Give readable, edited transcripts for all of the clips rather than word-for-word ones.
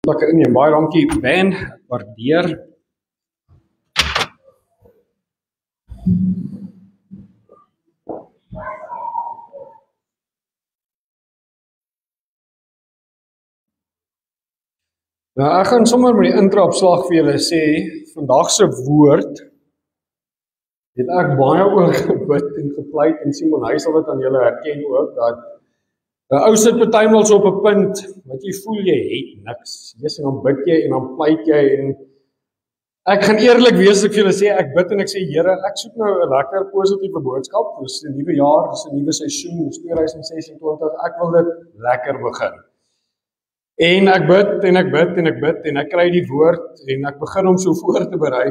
Lekker inneem, baie dankie Ben, ek waardeer. Nou ek gaan sommer met die intro-opslag vir julle sê, vandag se woord het ek baie oor gebid en gepleit en Simon, hy sal dit aan julle herken ook, dat ou sit partymal so op 'n punt, wat jy voel jy het niks, en dan bid jy en dan pleit jy en ek gaan eerlik wees as ek vir julle sê, ek bid en ek sê, Here, ek soek nou 'n lekker positiewe boodskap, dis 'n nuwe jaar, dis 'n nuwe seisoen, dis 2026, ek wil dit lekker begin. En ek bid en ek bid en ek bid en ek kry die woord en ek begin om so voor te berei.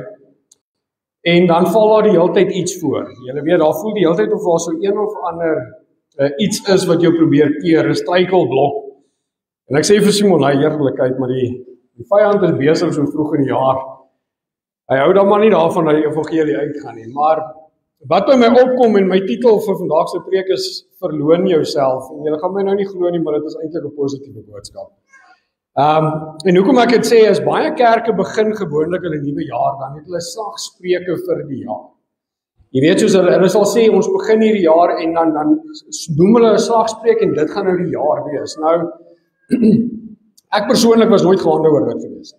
En dan val daar die hele tyd iets voor. Julle weet, daar voel die hele tyd of daar so een of ander iets is wat jou probeer keer, 'n struikelblok. En ek sê vir Simon, hy eerlikheid, maar die vyand is besig so vroeg in die jaar. Hy hou dan maar nie daarvan dat die evangelie uitgaan nie. Maar wat by my opkom en my titel vir vandag se preek is verloon jouself. En julle gaan my nou nie glo nie, maar dit is eintlik 'n positiewe boodskap. En hoekom ek dit sê is, baie kerke begin gewoonlik hulle nuwe jaar, dan het hulle slagspreuke vir die jaar. Jy weet soos hulle sal sê, ons begin hierdie jaar en dan noem hulle 'n slagspreuk en dit gaan nou die jaar wees. Nou, ek persoonlik was nooit gaande oor dit gewees.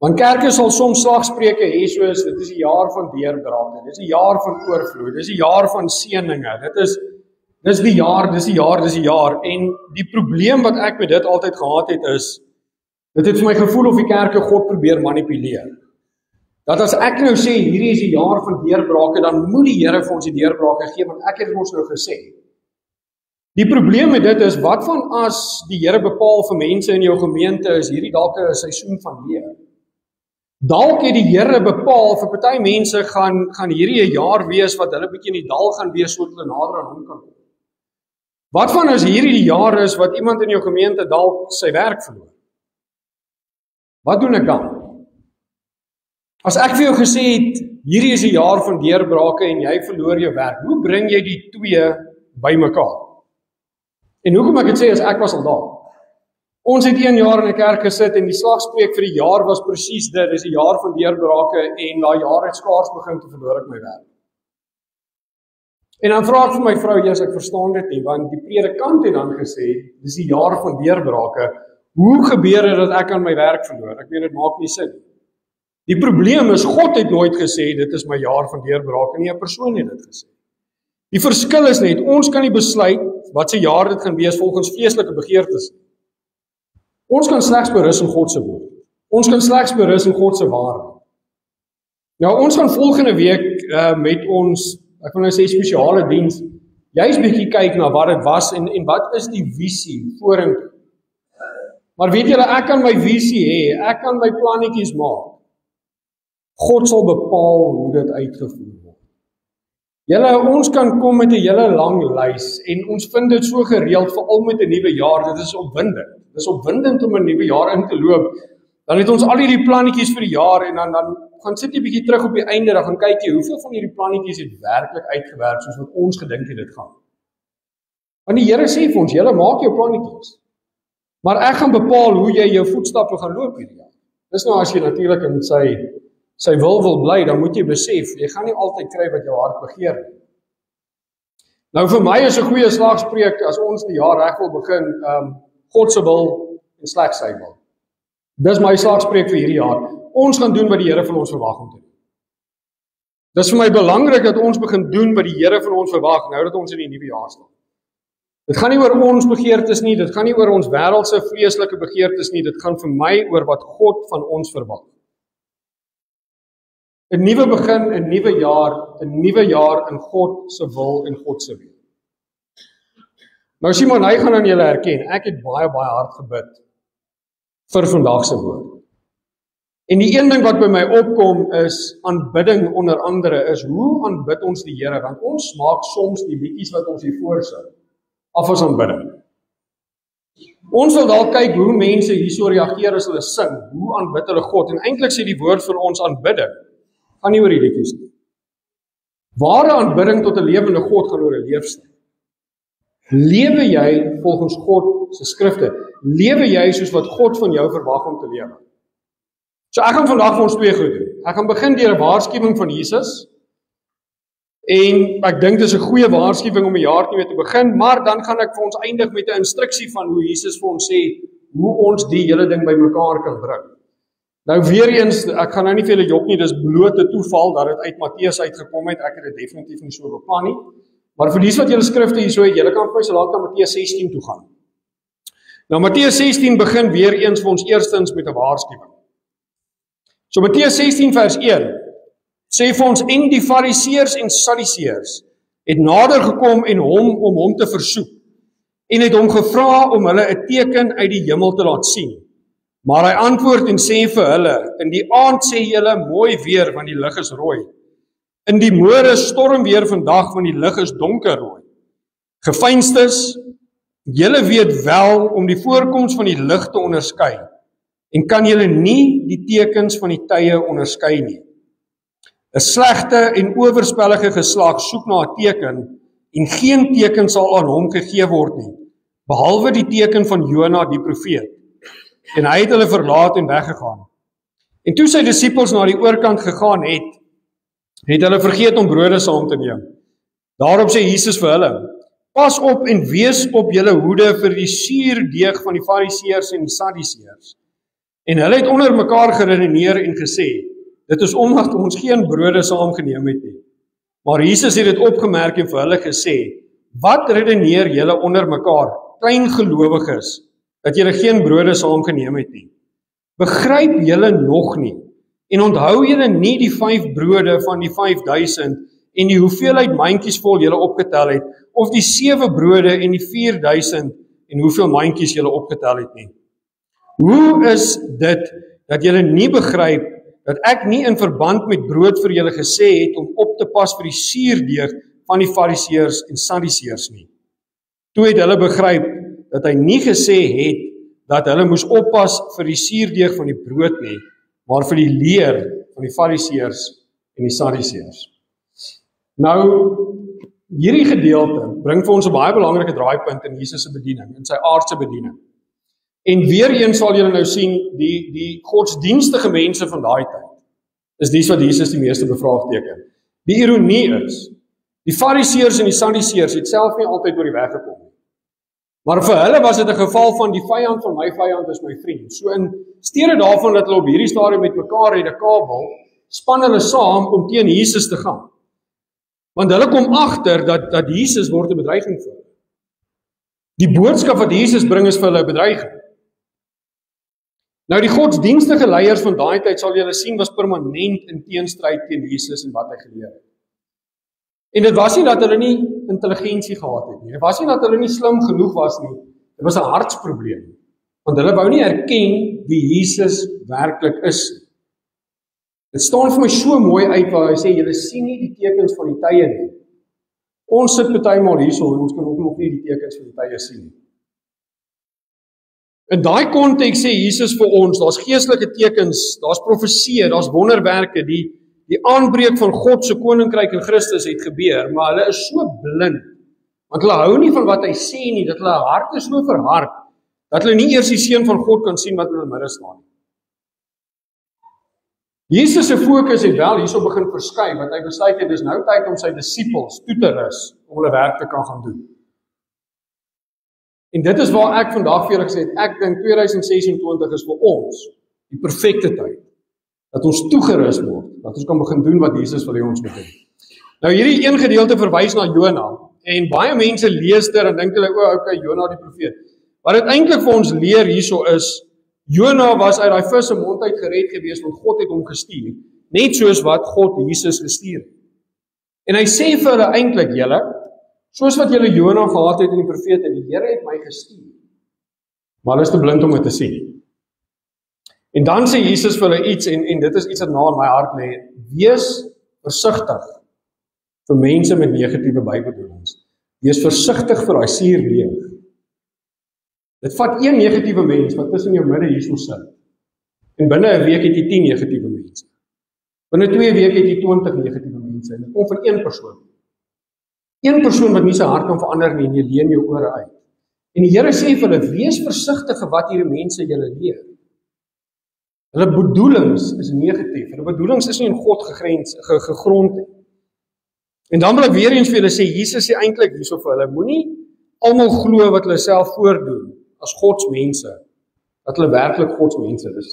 Want kerke sal soms slagspreuke hê soos, dit is die jaar van deurbrake, dit is die jaar van oorvloed, dit is die jaar van seëninge, dis die jaar, en die probleem wat ek met dit altyd gehad het is, dit het vir my gevoel of die kerke God probeer manipuleer. Dat as ek nou sê, hierdie is die jaar van deurbrake, dan moet die Here vir ons die deurbrake gee, want ek het ons nou gesê. Die probleem met dit is, wat van as die Here bepaal vir mense in jou gemeente, is hierdie dalk 'n seisoen van leer. Dalk het die Here bepaal, vir party mense gaan hierdie 'n jaar wees, wat hulle bietjie in die dal gaan wees, sodat hulle nader aan hom kan kom. Wat van as hierdie die jaar is, wat iemand in jou gemeente dalk sy werk verloor? Wat doen ek dan? As ek vir jou gesê het, hierdie is 'n jaar van deurbrake en jy verloor jou werk, hoe bring jy die twee bymekaar? En hoekom ek dit sê is, ek was al daar. Ons het 1 jaar in 'n kerk gesit en die slagspreuk vir die jaar was presies dit, dis 'n jaar van deurbrake en daai jaar het skaars begin te verloor ek my werk. En dan vra ek vir my vrou, yes, ek verstaan dit nie, want die predikant het dan gesê, dis die jaar van deurbrake, hoe gebeur dit dat ek aan my werk verloor? Ek weet, dit maak nie sin. Die probleem is, God het nooit gesê, dit is my jaar van deurbrake nie, 'n persoon het dit gesê. Die verskil is net, ons kan nie besluit, wat se jaar dit gaan wees, volgens vleeslike begeertes. Ons kan slegs berus in God se woord. Ons kan slegs berus in God se waarheid. Nou, ons gaan volgende week met ons, ek wil nou sê spesiale diens, juist bietjie kyk na wat dit was en wat is die visie vorentoe. Maar weet julle, ek kan my visie hê, ek kan my plannetjies maak. God sal bepaal hoe dit uitgevoer word. Julle, ons kan kom met 'n hele lang lys en ons vind dit so gereeld, veral met 'n nuwe jaar, dit is opwindend. Dit is opwindend om 'n nuwe jaar in te loop. Dan het ons al hierdie plannetjies vir die jaar en dan gaan sit jy bietjie terug op die einde, dan gaan kyk jy hoeveel van hierdie plannetjies het werklik uitgewerk soos wat ons gedink het dit gaan. Want die Here sê vir ons, julle maak jou plannetjies. Maar ek gaan bepaal hoe jy jou voetstappe gaan loop hierdie jaar. Dis nou as jy natuurlik in sy wil bly, dan moet jy besef, jy gaan nie altyd kry wat jou hart begeer nie. Nou vir my is 'n goeie slagspreuk as ons die jaar reg wil begin, God se wil en slegs sy wil. Dis my slagspreuk vir hierdie jaar. Ons gaan doen wat die Here van ons verwag om te doen. Dis vir my belangrik dat ons begin doen wat die Here van ons verwag, nou dat ons in die nuwe jaar staan. Dit gaan nie oor ons begeertes nie, dit gaan nie oor ons wêreldse vleeslike begeertes nie, dit gaan vir my oor wat God van ons verwag. 'n nuwe begin, 'n nuwe jaar in God se wil en God se weë. Nou Simon, hy gaan aan julle herken, ek het baie hard gebid vir vandag se woord. En die een ding wat by my opkom is, aanbidding onder andere is, hoe aanbid ons die Here, want ons maak soms die liedjies wat ons hier voorsit, af as aanbidding. Ons wil dalk kyk hoe mense hierso reageer as hulle sing, hoe aanbid hulle God, en eintlik sê die woord vir ons aanbidding, gaan nie oor die liedjies nie. Ware aanbidding tot 'n lewende God gaan oor 'n leefstyl. Lewe jy volgens God se skrifte? lewe jy soos wat God van jou verwag om te lewe? So ek gaan vandag vir ons twee goed doen. Ek gaan begin deur 'n waarskuwing van Jesus, en ek dink dis 'n goeie waarskuwing om 'n jaar mee te begin, maar dan gaan ek vir ons eindig met 'n instruksie van hoe Jesus vir ons sê, hoe ons die hele ding bymekaar kan bring. Nou weer eens, ek gaan nou nie vir julle jok nie, dis blote toeval dat dit uit Matteus uitgekom het, ek het dit definitief nie so beplan nie, maar vir die wat julle skrifte hierso het, julle kan vir my so laat na Matteus 16 toe gaan. Nou Matteus 16 begin weer eens vir ons eerstens met 'n waarskuwing. So Matteus 16 vers 1 sê vir ons, en die Fariseërs en Sadduseërs het nader gekom en om hom te versoek, en het hom gevra om hulle 'n teken uit die hemel te laat sien. Maar hy antwoord en sê vir hulle, in die aand sê julle mooi weer, want die lig is rooi. In die môre storm weer vandag, want die lig is donkerrooi. Geveinstes, julle weet wel om die voorkoms van die lig te onderskei, en kan julle nie die tekens van die tye onderskei nie. 'n Slegte en oorspellige geslag soek na 'n teken, en geen teken sal aan hom gegee word nie, behalwe die teken van Jona die profeet. En hy het hulle verlaat en weggegaan. En toe sy disippels na die oorkant gegaan het hulle vergeet om brode saam te neem. Daarop sê Jesus vir hulle, pas op en wees op julle hoede vir die suurdeeg van die Fariseërs en die Sadduseërs. En hulle het onder mekaar geredeneer en gesê, dit is omdat ons geen brode saamgeneem het nie. Maar Jesus het dit opgemerk en vir hulle gesê, wat redeneer julle onder mekaar, klein gelowiges, dat julle geen brode saamgeneem het nie? Begryp julle nog nie, en onthou julle nie die 5 brode van die 5000 en die hoeveelheid mandjies vol julle opgetel het, of die 7 brode en die 4000 en hoeveel mandjies julle opgetel het nie? Hoe is dit dat julle nie begryp dat ek nie in verband met brood vir julle gesê het om op te pas vir die suurdeeg van die Fariseërs en Sadduseërs nie? Toe het hulle begryp dat hy nie gesê het dat hulle moes oppas vir die suurdeeg van die brood nie, maar vir die leer van die Fariseërs en die Sadduseërs. Nou, hierdie gedeelte bring vir ons 'n baie belangrike draaipunt in Jesus se bediening, in sy aardse bediening. En weer eens sal julle nou sien, die godsdienstige mense van daai tyd, is dies wat Jesus die meeste bevraagteken. Die ironie is, die Fariseërs en die Sadduseërs het self nie altyd oor die weg gekom nie. Maar vir hulle was dit 'n geval van die vyand van my vyand is my vriend. So in steede daarvan dat hulle op hierdie stadium met mekaar het 'n kabel, span hulle saam om teen Jesus te gaan. Want hulle kom agter dat Jesus word 'n bedreiging vir hulle. Die boodskap wat Jesus bring is vir hulle 'n bedreiging. Nou die godsdienstige leiers van daai tyd sal julle sien was permanent in teenstryd teen Jesus en wat hy geleer het. En dit was nie dat hulle nie intelligensie gehad het nie. Dit was nie dat hulle nie slim genoeg was nie. Dit was 'n hartsprobleem. Want hulle wou nie erken wie Jesus werklik is nie. Dit staan vir my so mooi uit waar hy sê, julle sien nie die tekens van die tye nie. Ons sit partymal hierso en ons kan ook nog nie die tekens van die tye sien nie. In daai konteks sê Jesus vir ons, daar's geestelike tekens, daar's profeseë, daar's wonderwerke, die aanbreek van God se koninkryk in Christus het gebeur, maar hulle is so blind, want hulle hou nie van wat hy sê nie, dat hulle hart is so verhard, dat hulle nie eers die seun van God kan sien wat in hulle midde staan nie. Jesus se fokus het wel hierso begin verskuif, want hy besluit het dis nou tyd om sy disippels toe te rus om hulle werk te kan gaan doen. En dit is waar ek vandag vir julle gesê het, ek dink 2026 is vir ons die perfekte tyd, dat ons toegerus word, dat ons kan begin doen wat Jesus wil hê ons moet doen. Nou hierdie een gedeelte verwys na Jona, en baie mense lees dit en dink hulle, okay, Jona die profeet. Wat dit eintlik vir ons leer hierso is, Jona was uit daai vis se mond uit gered gewees, want God het hom gestuur, net soos wat God Jesus gestuur het. En hy sê vir hulle eintlik, julle, soos wat julle Jona gehad het in die profete, die Here het my gestuur. Maar hulle is te blind om dit te sien. En dan sê Jesus vir hulle iets, en dit is iets wat na in my hart lê, wees versigtig vir mense met negatiewe bybedoelings. Wees versigtig vir daai suurdeeg. Dit vat een negatiewe mens wat tussen jou midde hierso sit. En binne 'n week het jy 10 negatiewe mense. Binne 2 weke het jy 20 negatiewe mense. En dit kom van een persoon. Een persoon wat nie sy hart kan verander nie, en jy leen jou ore uit. En die Here sê vir hulle, wees versigtig wat hierdie mense julle leer. Hulle bedoelings is negatief, hulle bedoelings is nie in God gegrond nie. En dan wil ek weer eens vir julle sê, Jesus sê eintlik hierso vir hulle, moenie almal glo wat hulle self voordoen as godsmense, dat hulle werklik godsmense is.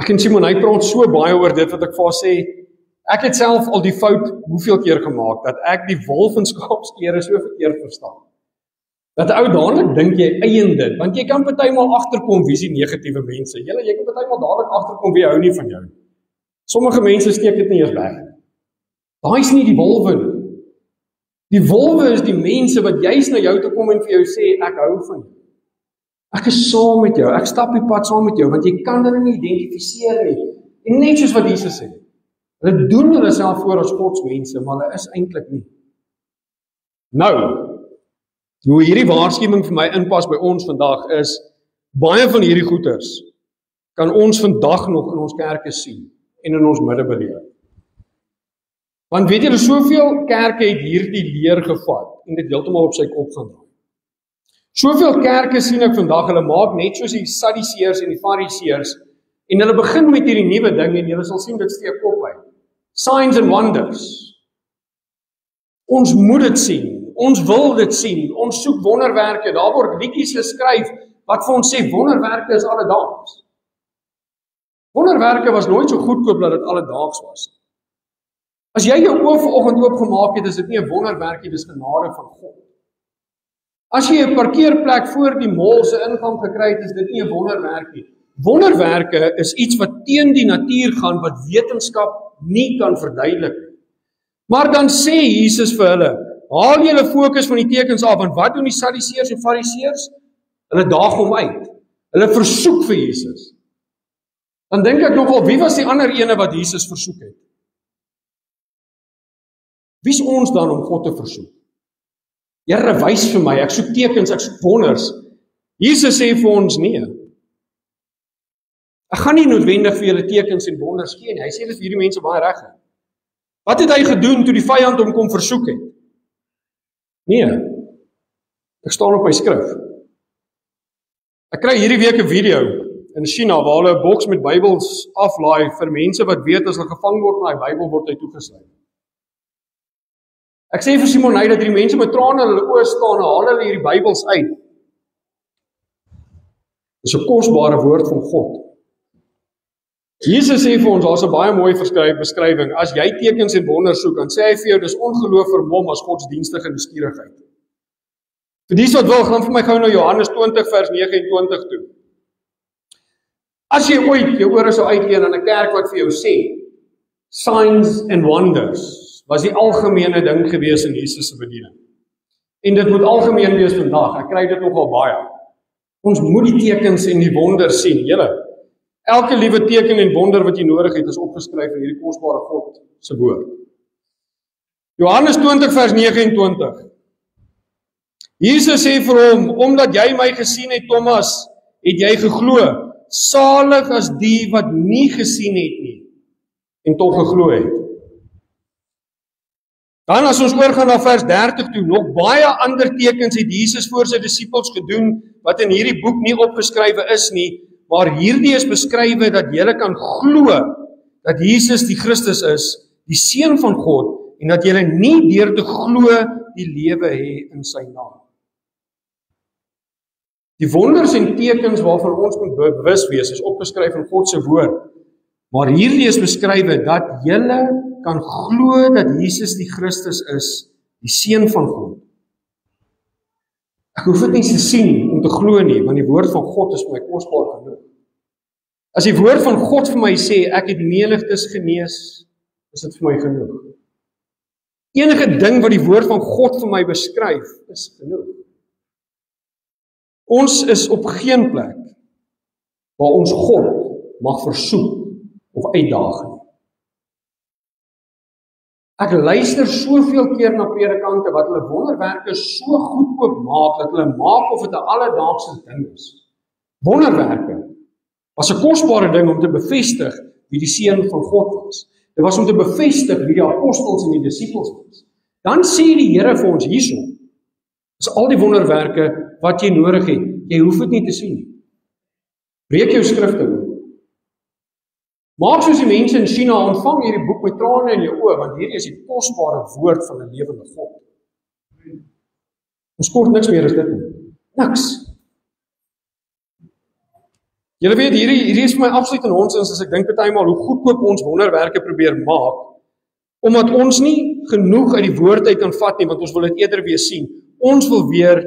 Ek en Simon, hy praat so baie oor dit wat ek vir haar sê, ek het self al die fout hoeveel keer gemaak, dat ek die wolf in skaapsklere so verkeerd verstaan. Dat ou dadelik dink jy eien dit, want jy kan partymal agterkom wie is die negatiewe mense. Jy kan partymal dadelik agterkom wie hou nie van jou. Sommige mense steek dit nie eens weg. Daai is nie die wolwe nie. Die wolwe is die mense wat juis na jou toe kom en vir jou sê, ek hou van jou. Ek is saam met jou, ek stap die pad saam met jou, want jy kan hulle nie identifiseer nie. En net soos wat Jesus sê, hulle doen hulle self voor as godsmense, maar hulle is eintlik nie. Nou, hoe hierdie waarskuwing vir my inpas by ons vandag is, baie van hierdie goeters kan ons vandag nog in ons kerke sien en in ons midde beleef. Want weet julle, soveel kerke het hierdie leer gevat en dit heeltemal op sy kop gaan draai. Soveel kerke sien ek vandag, hulle maak net soos die Sadduseërs en die Fariseërs en hulle begin met hierdie nuwe ding en julle sal sien dit steek kop uit. Signs and wonders. Ons moet dit sien, ons wil dit sien, ons soek wonderwerke, daar word liedjies geskryf wat vir ons sê wonderwerke is alledaags. Wonderwerke was nooit so goedkoop dat dit alledaags was. As jy jou oë vanoggend oopgemaak het, is dit nie 'n wonderwerkie, dis genade van God. As jy 'n parkeerplek voor die mall se ingang gekry het, is dit nie 'n wonderwerkie. Wonderwerke is iets wat teen die natuur gaan, wat wetenskap nie kan verduidelik nie. Maar dan sê Jesus vir hulle, haal julle fokus van die tekens af, want wat doen die Sadduseërs en Fariseërs? Hulle daag hom uit. Hulle versoek vir Jesus. Dan dink ek nogal, wie was die ander ene wat Jesus versoek het? Wie is ons dan om God te versoek? Here, wys vir my, ek soek tekens, ek soek wonders. Jesus sê vir ons nee. Ek gaan nie noodwendig vir julle tekens en wonders gee nie. Hy sê dit vir hierdie mense baie reg. Wat het hy gedoen toe die vyand hom kom versoek het? Nee. Ek staan op my skrif. Ek kry hierdie week 'n video in China waar hulle 'n boks met Bybels aflaai vir mense wat weet as hulle gevang word met daai Bybel word hy toegesluit. Ek sê vir Simon hy dat die mense met trane in hulle oë staan en haal hulle hierdie Bybels uit. Dis 'n kosbare woord van God. Jesus sê vir ons, daar's 'n baie mooi beskrywing, as jy tekens en wonders soek, dan sê hy vir jou, dis ongeloof vermom as godsdienstige nuuskierigheid. Vir die wat wil, gaan vir my gou na Johannes 20 vers 29 toe. As jy ooit jou ore sou uitleen aan 'n kerk wat vir jou sê, signs and wonders, was die algemene ding gewees in Jesus se bediening. En dit moet algemeen wees vandag, ek kry dit nogal baie. Ons moet die tekens en die wonders sien, julle. Elke liewe teken en wonder wat jy nodig het, is opgeskryf in hierdie kosbare God se woord. Johannes 20 vers 29. Jesus sê vir hom, omdat jy my gesien het, Thomas, het jy geglo. Salig as die wat nie gesien het nie, en tog geglo het. Dan as ons oorgaan na vers 30 toe, nog baie ander tekens het Jesus voor sy disippels gedoen, wat in hierdie boek nie opgeskrywe is nie, maar hierdie is beskrywe dat julle kan glo, dat Jesus die Christus is, die Seun van God, en dat julle nie deur te glo die lewe hê in sy naam. Die wonders en tekens waarvan ons moet bewus wees, is opgeskryf in God se woord, maar hierdie is beskrywe dat julle kan glo dat Jesus die Christus is, die Seun van God. Ek hoef dit nie te sien om te glo nie, want die woord van God is vir my kosbaar genoeg. As die woord van God vir my sê, ek het menigtes genees, is dit vir my genoeg. Enige ding wat die woord van God vir my beskryf, is genoeg. Ons is op geen plek waar ons God mag versoek of uitdaag nie. Ek luister soveel keer na predikante wat hulle wonderwerke so goedkoop maak, dat hulle maak of dit 'n alledaagse ding is. Wonderwerke was 'n kosbare ding om te bevestig wie die Seun van God was. Dit was om te bevestig wie die apostels en die disippels was. Dan sê die Here vir ons hierso, is al die wonderwerke wat jy nodig het. Jy hoef dit nie te sien nie. Breek jou skrifte oop. Maak soos die mense in China, ontvang hierdie boek met trane in jou oë, want hierdie is die kosbare woord van 'n lewende God. Ons kort niks meer as dit nie. Niks. Julle weet, hierdie is vir my absoluut nonsens as ek dink partymal hoe goedkoop ons wonderwerke probeer maak, omdat ons nie genoeg uit die woord uit kan vat nie, want ons wil dit eerder weer sien. Ons wil weer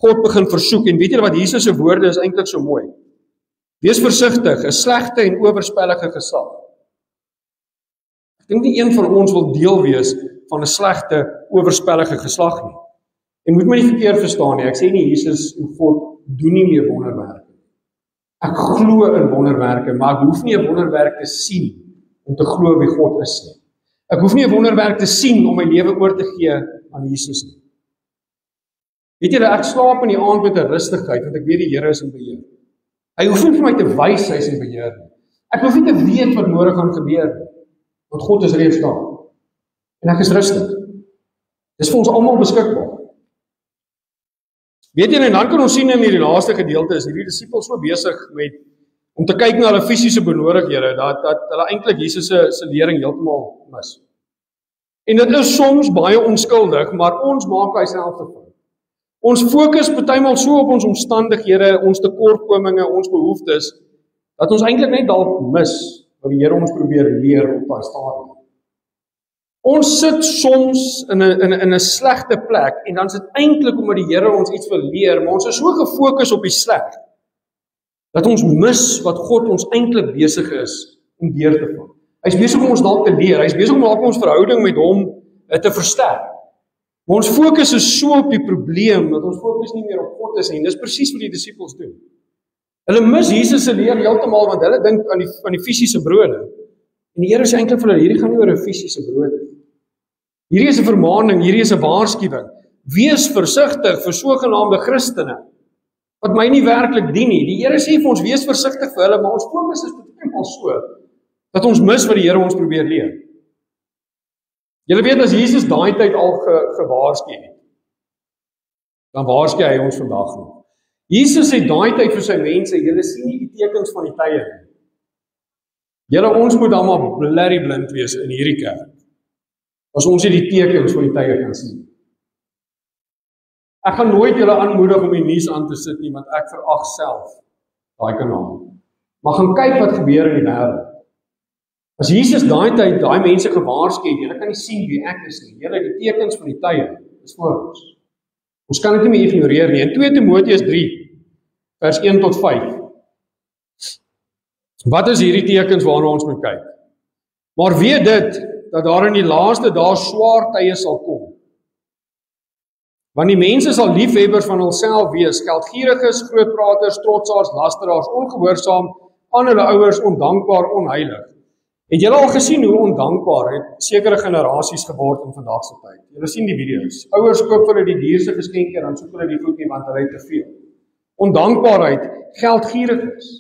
God begin versoek, en weet julle wat Jesus se woorde is eintlik so mooi? Wees versigtig, 'n slegte en oorspellige geslag. Ek dink nie een van ons wil deel wees van 'n slegte, oorspellige geslag nie. En moet my nie verkeerd verstaan nie, ek sê nie Jesus en God doen nie meer wonderwerke. Ek glo in wonderwerke, maar ek hoef nie 'n wonderwerk te sien om te glo wie God is nie. Ek hoef nie 'n wonderwerk te sien om my lewe oor te gee aan Jesus nie. Weet julle, ek slaap in die aand met 'n rustigheid, want ek weet die Here is in beheer. Hy hoef nie vir my te wys hy is in beheer nie. Ek hoef nie te weet wat môre gaan gebeur nie, want God is reeds daar. En ek is rustig. Dis vir ons almal beskikbaar. Weet julle, en dan kan ons sien in hierdie laaste gedeelte is hierdie disippels so besig met om te kyk na hulle fisiese benodighede dat hulle eintlik Jesus se lering heeltemal mis. En dit is soms baie onskuldig, maar ons maak hy self te fout. Ons fokus partymal so op ons omstandighede, ons tekortkominge, ons behoeftes, dat ons eintlik net dalk mis wat die Here ons probeer leer op daai stadium. Ons sit soms in 'n slegte plek, en dan is dit eintlik omdat die Here ons iets wil leer, maar ons is so gefokus op die sleg, dat ons mis wat God ons eintlik besig is om deur te vat. Hy's besig om ons dalk te leer, hy's besig om dalk ons verhouding met hom te versterk. Maar ons fokus is so op die probleem, dat ons fokus nie meer op God is nie. Dis presies wat die disippels doen. Hulle mis Jesus se leer heeltemal, want hulle dink aan die fisiese brode. En die Here sê eintlik vir hulle, hierdie gaan nie oor 'n fisiese brood nie. Hierdie is 'n vermaaning, hierdie is 'n waarskuwing. Wees versigtig vir sogenaamde Christene, wat my nie werklik dien nie. Die Here sê vir ons, wees versigtig vir hulle, maar ons fokus is totaal so, dat ons mis wat die Here ons probeer leer. Julle weet, as Jesus daai tyd al gewaarsku het, dan waarsku hy ons vandag nog. Jesus het daai tyd vir sy mense, julle sien nie die tekens van die tye nie. Julle, ons moet dan maar blerry blind wees in hierdie kerk, as ons nie die tekens van die tye kan sien. Ek gaan nooit julle aanmoedig om die nuus aan te sit nie, want ek verag self daai kanaal. Maar gaan kyk wat gebeur in die wêreld. As Jesus daai tyd daai mense gewaarsku het, julle kan nie sien wie ek is nie. Julle, die tekens van die tye is voor ons. Ons kan dit nie meer ignoreer nie. In 2 Timoteus 3 vers 1 tot 5. Wat is hierdie tekens waarna ons moet kyk? Maar weet dit, dat daar in die laaste dae swaar tye sal kom. Want die mense sal liefhebbers van hulself wees, geldgieriges, grootpraters, trotsaars, lasteraars, ongehoorsaam, aan hulle ouers, ondankbaar, onheilig. Het julle al gesien hoe ondankbaar het sekere generasies geword in vandag se tyd? Julle sien die video's. Ouers koop vir hulle die duurste geskenke, dan soek hulle die goed nie, want hulle het te veel. Ondankbaarheid, geldgieriges.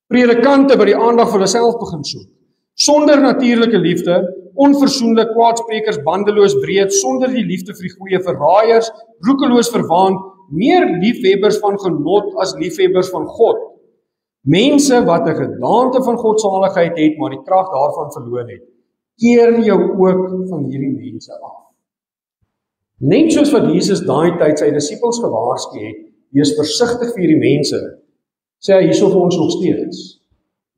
Predikante wat die aandag vir hulle self begin soek. Sonder natuurlike liefde, onversoenlik, kwaadsprekers, bandeloos, wreed, sonder die liefde vir die goeie, verraaiers, roekeloos verwaand, meer liefhebbers van genot as liefhebbers van God. Mense wat 'n gedaante van godsaligheid het, maar die krag daarvan verloor het. Keer jou ook van hierdie mense af. Net soos wat Jesus daai tyd sy disippels gewaarsku het, wees versigtig vir hierdie mense, sê hy hierso vir ons nog steeds.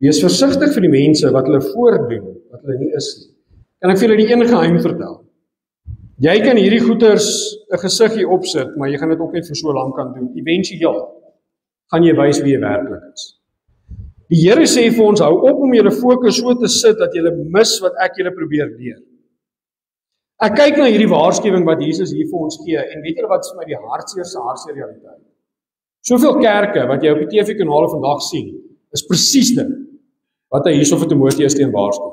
Wees versigtig vir die mense wat hulle voordoen, wat hulle nie is nie. Kan ek vir julle die een geheim vertel? Jy kan hierdie goeters 'n gesiggie opsit, maar jy gaan dit ook net vir so lank kan doen. Eventueel gaan jy wys wie jy werklik is. Die Here sê vir ons, hou op om julle fokus so te sit dat julle mis wat ek julle probeer leer. Ek kyk na hierdie waarskuwing wat Jesus hier vir ons gee, en weet julle wat vir my die hartseer realiteit? Soveel kerke wat jy op die TV-kanale vandag sien, is presies dit wat hy hierso vir Timoteus teen waarsku.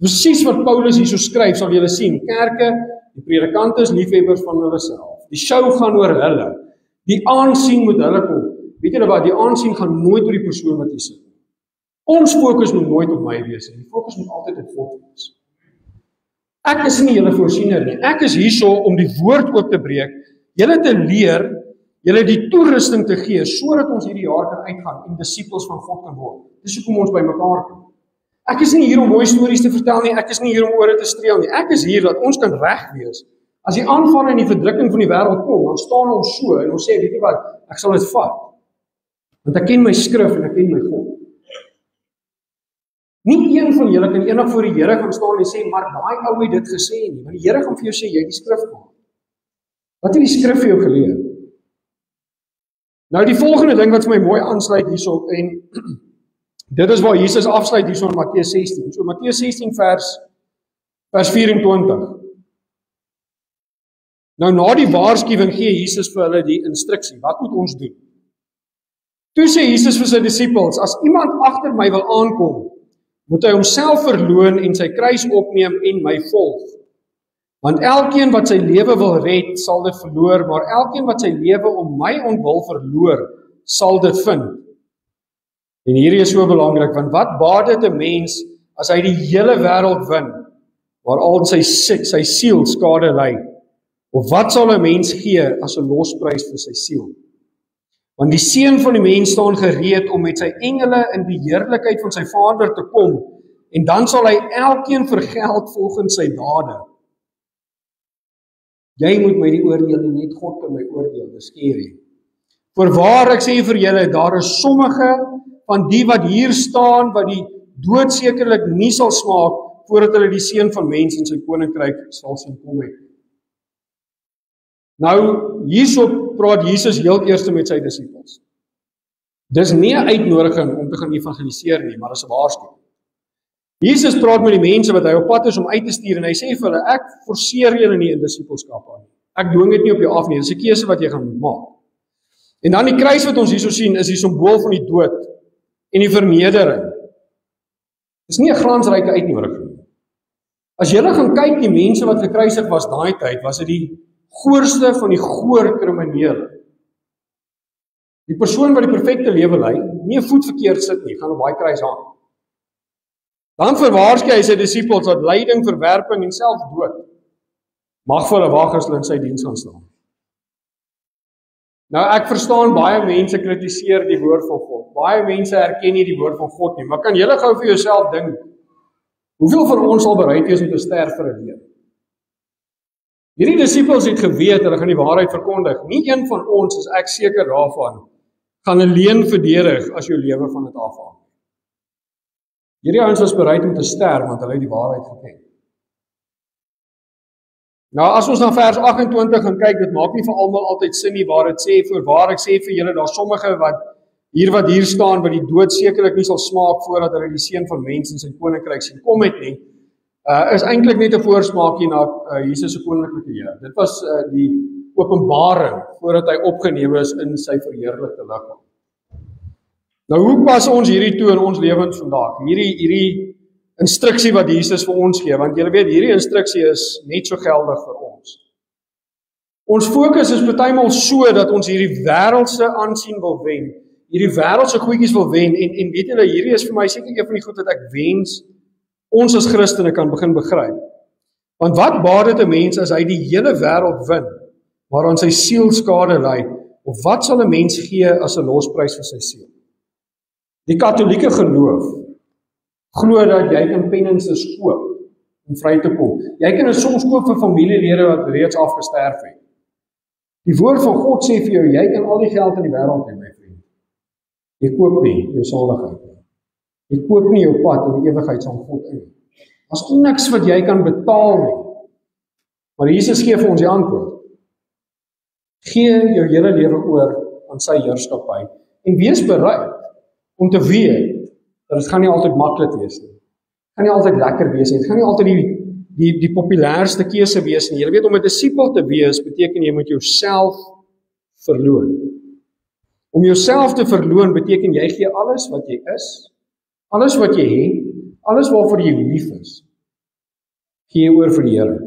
Presies wat Paulus hierso skryf, sal julle sien, kerke, die predikante is liefhebbers van hulle self. Die show gaan oor hulle. Die aansien moet hulle kom. Weet julle wat, die aansien gaan nooit oor die persoon wat hier sit. Ons fokus moet nooit op my wees, die fokus moet altyd op God wees. Ek is nie julle voorsiener nie. Ek is hierso om die woord oop te breek, julle te leer julle die toerusting te gee, sodat ons hierdie jaar kan uitgaan en disippels van God kan word. Dis hoekom ons by mekaar kom. Ek is nie hier om mooi stories te vertel nie, ek is nie hier om ore te streel nie, ek is hier dat ons kan reg wees. As die aanval en die verdrukking van die wêreld kom, dan staan ons so en ons sê, weet jy wat, ek sal dit vat. Want ek ken my skrif en ek ken my God. Nie een van julle kan eendag voor die Here gaan staan en sê, maar daai ou het dit gesê nie, want die Here gaan vir jou sê, jy het die skrif gehad. Wat het die skrif vir jou geleer? Nou die volgende ding wat vir my mooi aansluit hierso, en dit is waar Jesus afsluit hierso in Matteus 16. So Matteus 16 vers 24. Nou na die waarskuwing gee Jesus vir hulle die instruksie. Wat moet ons doen? Toe sê Jesus vir sy disippels, as iemand agter my wil aankom, moet hy homself verloon en sy kruis opneem en my volg. Want elkeen wat sy lewe wil red, sal dit verloor, maar elkeen wat sy lewe om my ontwil verloor, sal dit vind. En hierdie is so belangrik, want wat baat dit 'n mens as hy die hele wêreld win, maar al sy siel skade ly? Of wat sal 'n mens gee as 'n losprys vir sy siel? Want die Seun van die mens staan gereed om met sy engele in die heerlikheid van sy Vader te kom, en dan sal hy elkeen vergeld volgens sy dade. Jy moet my nie oordeel nie, net God kan my oordeel, dis skerry. Voorwaar ek sê vir julle, daar is sommige van die wat hier staan, wat die dood sekerlik nie sal smaak, voordat hulle die Seun van Mens in sy koninkryk sal sien kom het. Nou, hierso praat Jesus heel eers met sy disippels. Dis nie 'n uitnodiging om te gaan evangeliseer nie, maar dis 'n waarskuwing. Jesus praat met die mense wat hy op pad is om uit te stuur, en hy sê vir hulle, ek forceer julle nie in disippelskap aan nie. Ek dwing dit nie op jou af nie, dis 'n keuse wat jy gaan maak. En dan die kruis wat ons hierso sien, is die simbool van die dood en die vernedering. Dis nie 'n glansryke uitnodiging nie. As julle gaan kyk, die mense wat gekruisig was daai tyd, was dit die goorste van die goor kriminele. Die persoon wat die perfekte lewe lei, nie 'n voet verkeerd sit nie, gaan op daai kruis hang. Dan verwaarsku hy sy disippels dat lyding, verwerping en selfs dood mag vir hulle wag as hulle in sy diens gaan staan. Nou ek verstaan baie mense kritiseer die woord van God. Baie mense erken nie die woord van God nie, maar kan julle gou vir jouself dink, hoeveel van ons sal bereid wees om te sterf vir 'n lewe? Hierdie disippels het geweet, hulle gaan die waarheid verkondig. Nie een van ons, is ek seker daarvan, gaan 'n leuen verdedig as jou lewe van dit afhang. Hierdie ouens was bereid om te sterf, want hulle het die waarheid geken. Nou, as ons na vers 28 gaan kyk, dit maak nie vir almal altyd sin nie, waar dit sê, voorwaar ek sê vir julle, daar sommige wat hier staan, wat die dood sekerlik nie sal smaak, voordat hulle die Seun van Mens in sy koninkryk sien kom het nie, is eintlik net 'n voorsmaakie na Jesus se koninklike heer. Dit was die openbaring, voordat hy opgeneem is in sy verheerlikte liggaam. Nou, hoe pas ons hierdie toe in ons lewens vandag? Hierdie instruksie wat Jesus vir ons gee, want julle weet, hierdie instruksie is net so geldig vir ons. Ons fokus is partymal so, dat ons hierdie wêreldse aansien wil wen, hierdie wêreldse goedjies wil wen, en weet julle, hierdie is vir my seker een van die goed wat ek wens, ons as Christene kan begin begryp. Want wat baat dit 'n mens as hy die hele wêreld win, maar aan sy siel skade ly, of wat sal 'n mens gee as 'n losprys vir sy siel? Die Katolieke geloof glo dat jy kan penances koop om vry te kom. Jy kan dit soms koop vir familielede wat reeds afgesterf het. Die woord van God sê vir jou, jy kan al die geld in die wêreld hê, my vriend. Jy koop nie jou saligheid nie. Jy koop nie jou pad in die ewigheid saam God in. As niks wat jy kan betaal nie. Maar Jesus gee vir ons die antwoord. Gee jou hele lewe oor aan sy heerskappy en wees bereid om te weet dat dit gaan nie altyd maklik wees nie. Dit gaan nie altyd lekker wees nie. Dit gaan nie altyd die populairste keuse wees nie. Jy weet, om 'n disipel te wees beteken jy moet jouself verloon. Om jouself te verloon beteken jy gee alles wat jy is, alles wat jy het, alles waarvoor jy lief is, gee jy oor vir die Here.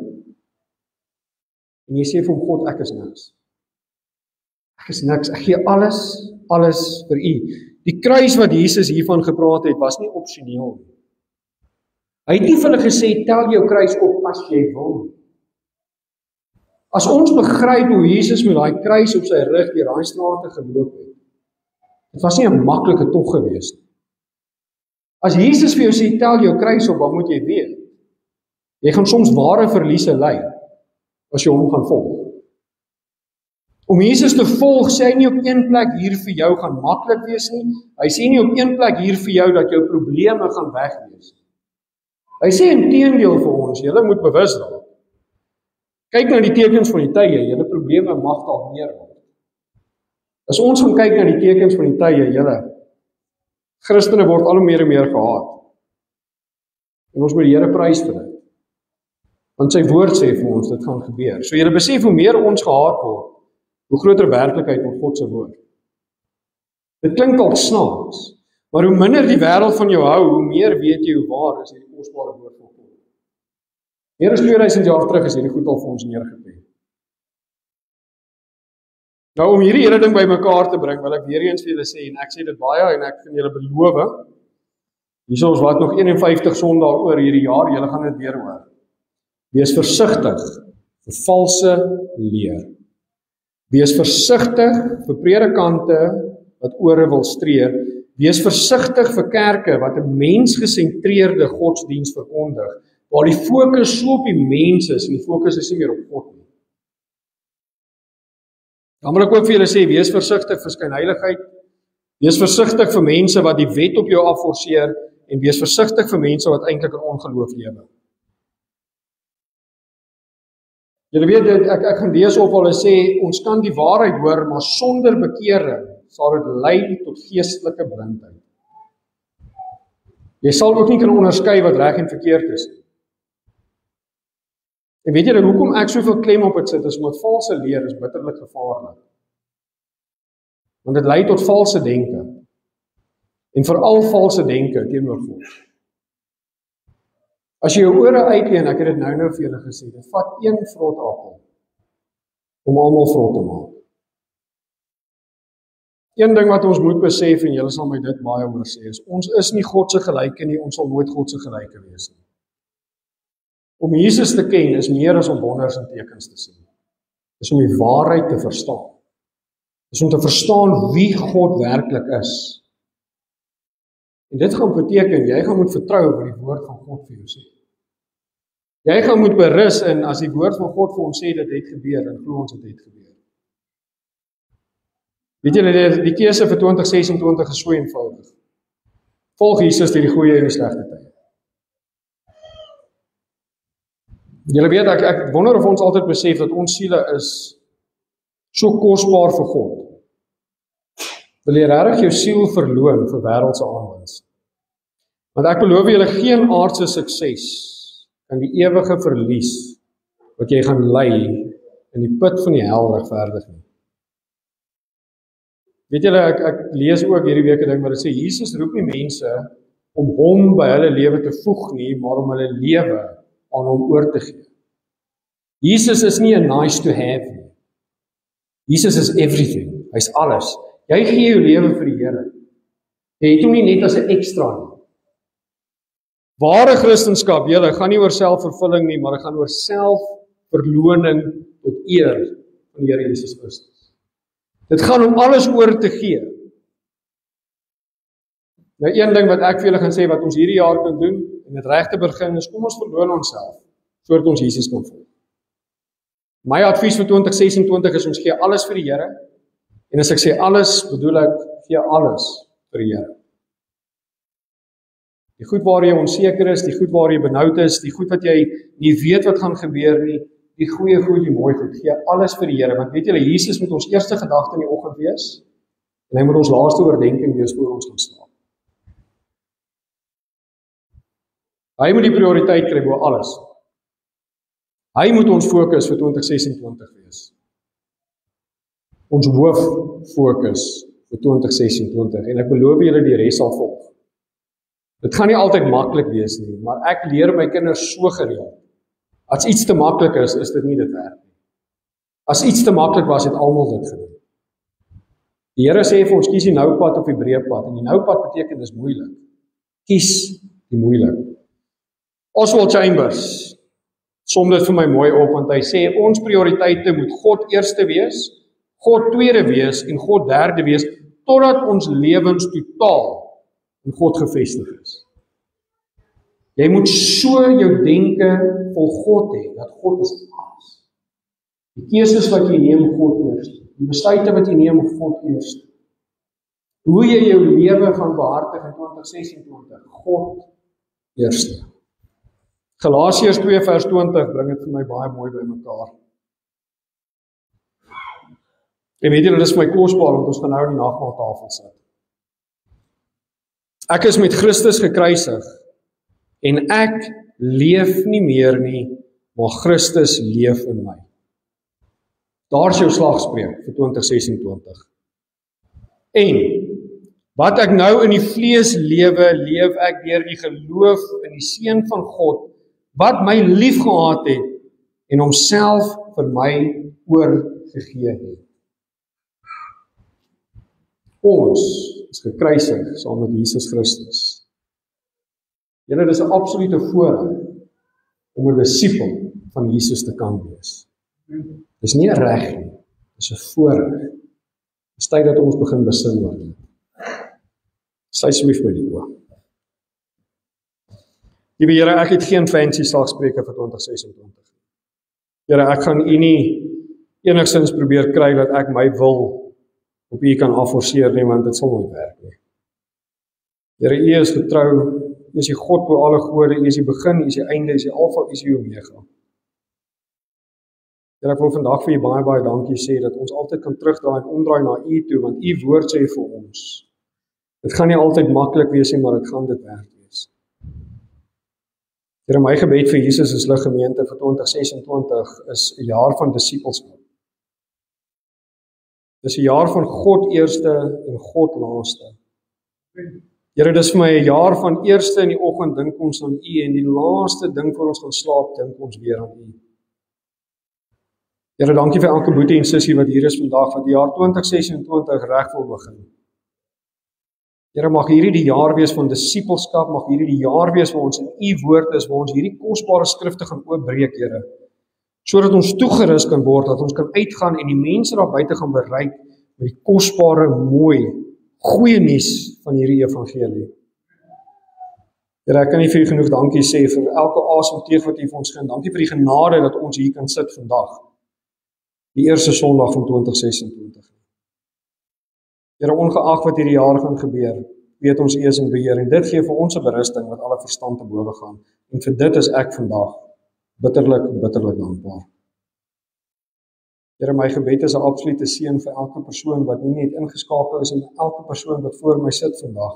En jy sê vir God, ek is niks. Ek is niks, ek gee alles vir U. Die kruis wat Jesus hiervan gepraat het, was nie opsioneel nie. Hy het nie vir hulle gesê, tel jou kruis op as jy wil. As ons begryp hoe Jesus met daai kruis op sy rug deur daai strate geloop het, dit was nie 'n maklike tog gewees nie. As Jesus vir jou sê, tel jou kruis op, dan moet jy weet, jy gaan soms ware verliese ly, as jy hom gaan volg. Om Jesus te volg, sê hy nie op een plek hier vir jou gaan maklik wees nie, hy sê nie op een plek hier vir jou dat jou probleme gaan wegwees nie. Hy sê inteendeel vir ons, julle moet bewus raak. Kyk na die tekens van die tye, julle probleme mag dalk meer word. As ons gaan kyk na die tekens van die tye, julle, Christene word al hoe meer en meer gehaat. En ons moet die Here prys vir dit. Want sy woord sê vir ons, dit gaan gebeur. So julle besef hoe meer ons gehaat word, hoe groter werklikheid word God se woord. Dit klink al snaaks, maar hoe minder die wêreld van jou hou, hoe meer weet jy hoe waar is hierdie kosbare woord van God. Meer as 2000 jaar terug is hierdie goed al vir ons neergepen. Nou om hierdie hele ding bymekaar te bring, wil ek weer eens vir julle sê, en ek sê dit baie, en ek kan julle beloof, hier ons wat nog 51 Sondae oor hierdie jaar, julle gaan dit weer hoor. Wees versigtig vir valse leer. Wees versigtig vir predikante wat ore wil streer. Wees versigtig vir kerke wat 'n mensgesentreerde godsdiens verkondig, waar die fokus so op die mens is en die fokus is nie meer op God nie. Dan wil ek ook vir julle sê, wees versigtig vir skynheiligheid, wees versigtig vir mense wat die wet op jou afforceer, en wees versigtig vir mense wat eintlik in ongeloof lewe. Julle weet, ek gaan lees op hulle sê, ons kan die waarheid hoor, maar sonder bekering sal dit lei tot geestelike blindheid. Jy sal ook nie kan onderskei wat reg en verkeerd is. En weet julle, hoekom ek soveel klem op dit sit, is omdat valse leer is bitterlik gevaarlik. Want dit lei tot valse denke. En veral valse denke teenoor God. As jy jou ore uitleen, ek het dit nou vir julle gesê, dit vat een vrot appel om almal vrot te maak. Een ding wat ons moet besef, en julle sal my dit baie hoor sê, is ons is nie God se gelyke nie, ons sal nooit God se gelyke wees nie. Om Jesus te ken is meer as om wonders en tekens te sien. Dis om die waarheid te verstaan. Dis om te verstaan wie God werklik is. En dit gaan beteken, jy gaan moet vertrou op die woord van God vir jou sê. Jy gaan moet berus in, as die woord van God vir ons sê, dit het gebeur, en glo ons dit het gebeur. Weet julle, die keuse vir 2026 is so eenvoudig. Volg Jesus deur die goeie en die slegte tye. Julle weet, ek wonder of ons altyd besef dat ons siele is so kosbaar vir God. Wil jy regtig jou siel verloon vir wêreldse aanwinst? Want ek beloof julle, geen aardse sukses kan die ewige verlies wat jy gaan ly in die put van die hel regverdig nie. Weet julle, ek lees ook hierdie week 'n ding wat dit sê, Jesus roep nie mense om hom by hulle lewe te voeg nie, maar om hulle lewe aan hom oor te gee. Jesus is nie 'n nice to have nie. Jesus is everything. Hy's alles. Jy gee jou lewe vir die Here. Jy het hom nie net as 'n ekstra nie. Ware Christendom, julle, gaan nie oor selfvervulling nie, maar dit gaan oor selfverloning tot eer van die Here Jesus Christus. Dit gaan om alles oor te gee. Nou een ding wat ek vir julle gaan sê, wat ons hierdie jaar kan doen, en dit reg te begin, is kom ons verloon onsself, sodat ons Jesus kan volg. My advies vir 2026 is ons gee alles vir die Here, en as ek sê alles, bedoel ek gee alles vir die Here. Die goed waar jy onseker is, die goed waar jy benoud is, die goed wat jy nie weet wat gaan gebeur nie, die goeie goed, die mooi goed, gee alles vir die Here, want weet julle, Jesus moet ons eerste gedagte in die oggend wees, en hy moet ons laaste oordenking wees voor ons gaan slaap. Hy moet die prioriteit kry bo alles. Hy moet ons fokus vir 2026 wees. Ons hoof fokus vir 2026, en ek beloof julle die res sal volg. Dit gaan nie altyd maklik wees nie, maar ek leer my kinders so gereeld. As iets te maklik is dit nie dit werk nie. As iets te maklik was, het almal dit gedoen. Die Here sê vir ons, kies die nou pad of die breë pad, en die nou pad beteken dis moeilik. Kies die moeilik. Oswald Chambers, Som dit vir my mooi op, want hy sê, ons prioriteite moet God eerste wees, God tweede wees en God derde wees, totdat ons lewens totaal in God gevestig is. Jy moet so jou denke vol God hê, dat God is alles. Die keuses wat jy neem, God eerste. Die besluite wat jy neem, God eerste. Hoe jy jou lewe gaan behartig in 2026, God eerste. Galasiërs 2 vers 20 bring dit vir my baie mooi by mekaar. En weet julle, dit is my kosbaar, want ons gaan nou in die nagmaaltafel sit. Ek is met Christus gekruisig, en ek leef nie meer nie, maar Christus leef in my. Daar is jou slagspreuk vir 2026. En wat ek nou in die vlees lewe, leef ek deur die geloof in die Seun van God, wat my lief gehad het en homself vir my oorgegee het. Ons is gekruisig saam met Jesus Christus. Julle, dis 'n absolute voorreg om 'n disipel van Jesus te kan wees. Dis nie 'n reg nie, dis 'n voorreg. Dis tyd dat ons begin besin oor dit. Sy asseblief my die oë. Liewe Here, ek het geen fancy slagspreuke vir 2026. Here, ek gaan U nie enigstens probeer kry dat ek my wil op U kan afforceer nie, want dit sal nooit werk nie. Here, U is getrou, U is die God bo alle gode, U is die begin, U is die einde, U is die alfa, U is die omega. Here, ek wil vandag vir U baie, baie dankie sê, dat ons altyd kan terugdraai en omdraai na U toe, want U woord sê vir ons. Dit gaan nie altyd maklik wees nie, maar dit gaan dit werd wees. Here, my gebed vir Jesus is lig gemeente vir 2026 is 'n jaar van disipelskap. Dis 'n jaar van God eerste en God laaste. Here, dis vir my 'n jaar van eerste in die oggend dink ons aan U en die laaste ding voor ons gaan slaap dink ons weer aan U. Here, dankie vir elke boetie en sussie wat hier is vandag, wat die jaar 2026 reg wil begin. Here, mag hierdie die jaar wees van disipelskap, mag hierdie die jaar wees waar ons in U woord is, waar ons hierdie kosbare skrifte gaan oopbreek, Here, sodat ons toegerus kan word, dat ons kan uitgaan en die mense daar buite gaan bereik met die kosbare, mooi, goeie nuus van hierdie evangelie. Here, ek kan nie vir U genoeg dankie sê vir elke asemteug wat U vir ons gee. Dankie vir die genade dat ons hier kan sit vandag, die eerste Sondag van 2026. Here, ongeag wat hierdie jaar gaan gebeur, weet ons U is in beheer en dit gee vir ons 'n berusting wat alle verstand te bowe gaan. En vir dit is ek vandag bitterlik dankbaar. Here, my gebed is 'n absolute seën vir elke persoon wat nie net ingeskakel is en elke persoon wat voor my sit vandag.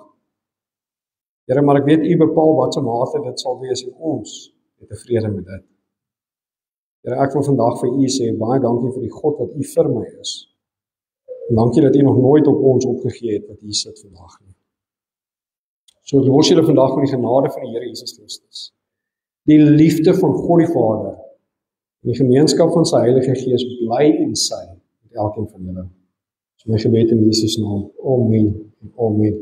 Here, maar ek weet U bepaal wat se mate dit sal wees en ons het tevrede met dit. Here, ek wil vandag vir U sê baie dankie vir die God wat U vir my is. En dankie dat U nog nooit op ons opgegee het wat hier sit vandag nie. So los julle vandag met die genade van die Here Jesus Christus, die liefde van God die Vader, en die gemeenskap van sy Heilige Gees bly en sy met elkeen van julle. So my gebed in Jesus naam. Amen en amen.